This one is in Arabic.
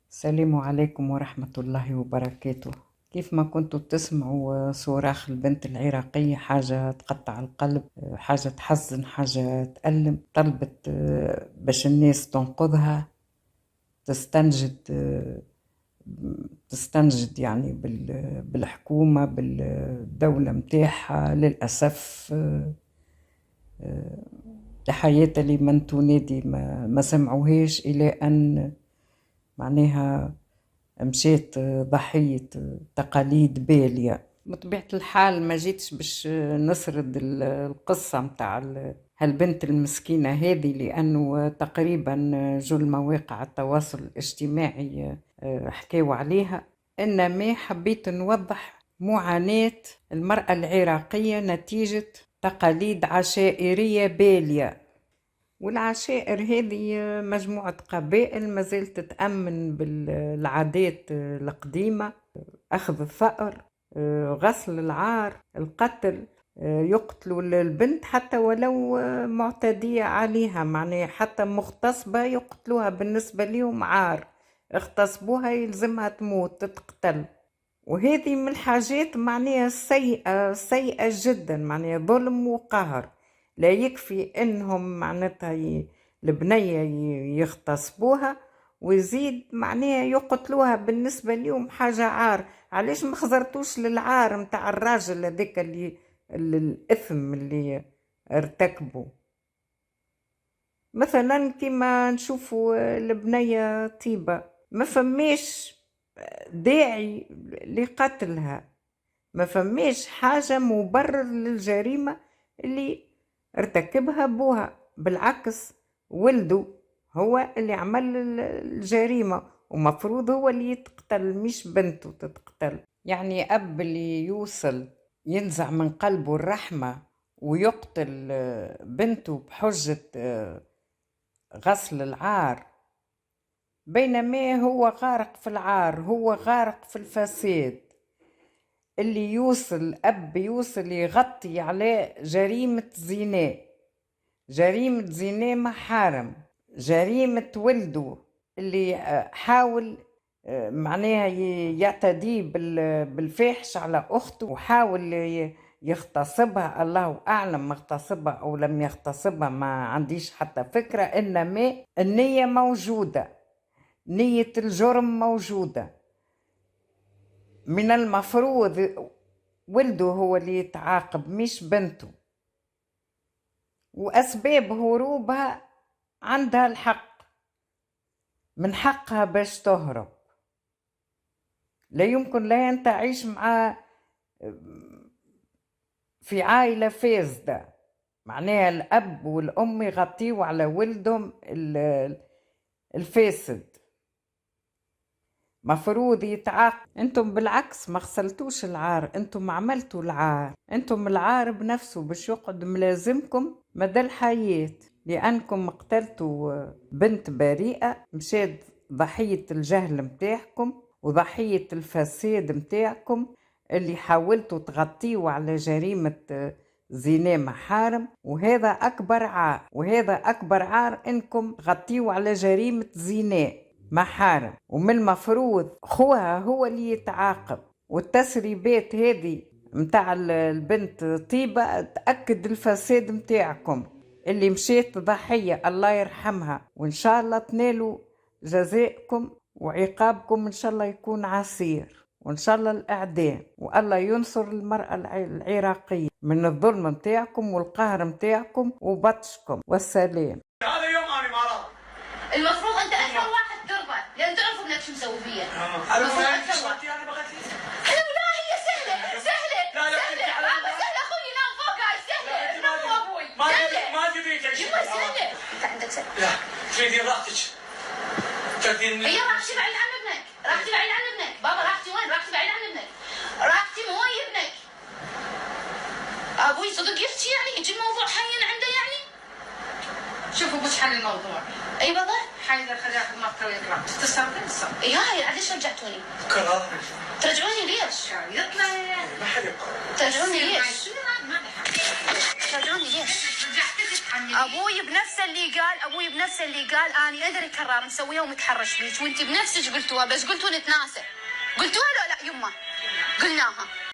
السلام عليكم ورحمة الله وبركاته. كيف ما كنتوا تسمعوا صراخ البنت العراقية، حاجة تقطع القلب، حاجة تحزن، حاجة تألم. طلبت باش الناس تنقذها، تستنجد يعني بالحكومة، بالدولة متاعها. للأسف تحياتي لمن تنادي ما سمعوهاش، إلى أن معناها مشيت ضحية تقاليد بالية. بطبيعة الحال ما جيتش باش نسرد القصة متاع هالبنت المسكينة هذه، لأنه تقريبا جل مواقع التواصل الاجتماعي حكاوا عليها، إنما حبيت نوضح معاناة المرأة العراقية نتيجة تقاليد عشائرية بالية. والعشائر هذه مجموعة قبائل ما زالت تتأمن بالعادات القديمة: أخذ الثأر، غسل العار، القتل، يقتلوا البنت حتى ولو معتدية عليها، معناها حتى مغتصبة يقتلوها، بالنسبة لهم عار، اغتصبوها يلزمها تموت تتقتل. وهذه من الحاجات معناها سيئة جدا، معناها ظلم وقهر. لا يكفي انهم معناتها البنية يغتصبوها ويزيد معناها يقتلوها، بالنسبة لهم حاجة عار. علاش ما خزرتوش للعار متاع الراجل هذاك اللي الإثم اللي ارتكبوا؟ مثلا كما نشوفوا البنية طيبة، ما فماش داعي لقتلها، ما فماش حاجة مبرر للجريمة اللي ارتكبها بوها. بالعكس، ولده هو اللي عمل الجريمة، ومفروض هو اللي يتقتل مش بنته تتقتل. يعني أب اللي يوصل ينزع من قلبه الرحمة ويقتل بنته بحجة غسل العار، بينما هو غارق في العار، هو غارق في الفساد. اللي يوصل أب يوصل يغطي على جريمة زنا، جريمة زنا محارم، جريمة ولده اللي حاول معناها يعتدي بالفاحش على أخته، وحاول يغتصبها. الله أعلم اغتصبها أو لم يغتصبها، ما عنديش حتى فكرة، إنما النية موجودة، نية الجرم موجودة. من المفروض ولده هو اللي يتعاقب مش بنته، وأسباب هروبها عندها الحق، من حقها باش تهرب. لا يمكن لا أن تعيش مع في عائلة فاسدة، معناها الأب والأم يغطيوا على ولدهم الفاسد، مفروض يتعاقب. انتم بالعكس ما غسلتوش العار، انتم عملتوا العار، انتم العار بنفسه باش يقعد ملازمكم مدى الحياة، لأنكم قتلتوا بنت بريئة مشات ضحية الجهل متاعكم وضحية الفساد متاعكم اللي حاولتوا تغطيوا على جريمة زنا محارم. وهذا أكبر عار، وهذا أكبر عار إنكم غطيوا على جريمة زنا محارم. ومن المفروض خوها هو اللي يتعاقب. والتسريبات هذه متاع البنت طيبة تأكد الفساد متاعكم اللي مشيت ضحية، الله يرحمها. وإن شاء الله تنالوا جزائكم وعقابكم، إن شاء الله يكون عسير، وإن شاء الله الإعدام، والله ينصر المرأة العراقية من الظلم متاعكم والقهر متاعكم وبطشكم. والسلام. هذا يوم أنا ما راضي. المفروض أنت أكثر واحد ترضى، لأن تعرف ابنك شو مسوي فيا. المفروض أكثر واحد. لا هي سهلة سهلة سهلة، بابا سهلة، أخوي نام فوق، هاي سهلة، نام أبوي سهلة. ما تبين تعيش. يما سهلة. أنت عندك سهلة. لا تريدين راحتك. تريدين. هي راحتي بعيد عن ابنك، راحتي بعيد عن ابنك، بابا راحتي وين؟ راحتي بعيد عن ابنك، راحتي مو ويا ابنك. أبوي صدق يفتي يعني؟ يجي الموضوع حين عنده يعني؟ شوفوا مش حل الموضوع. اي بابا؟ حيدر خليه ياخذ مقطع ويقرا. تتصل. اي هاي علاش رجعتوني؟ كرار. ترجعوني ليش؟ يطلع ما حد يقرا. ترجعوني ليش؟ ما ترجعوني ليش؟ رجعت تتحمل. ابوي بنفسه اللي قال اني ادري كرار مسويها ومتحرش بيك، وانت بنفسك قلتوها، بس قلتوا نتناسى. قلتوها لو لا يمه؟ قلناها.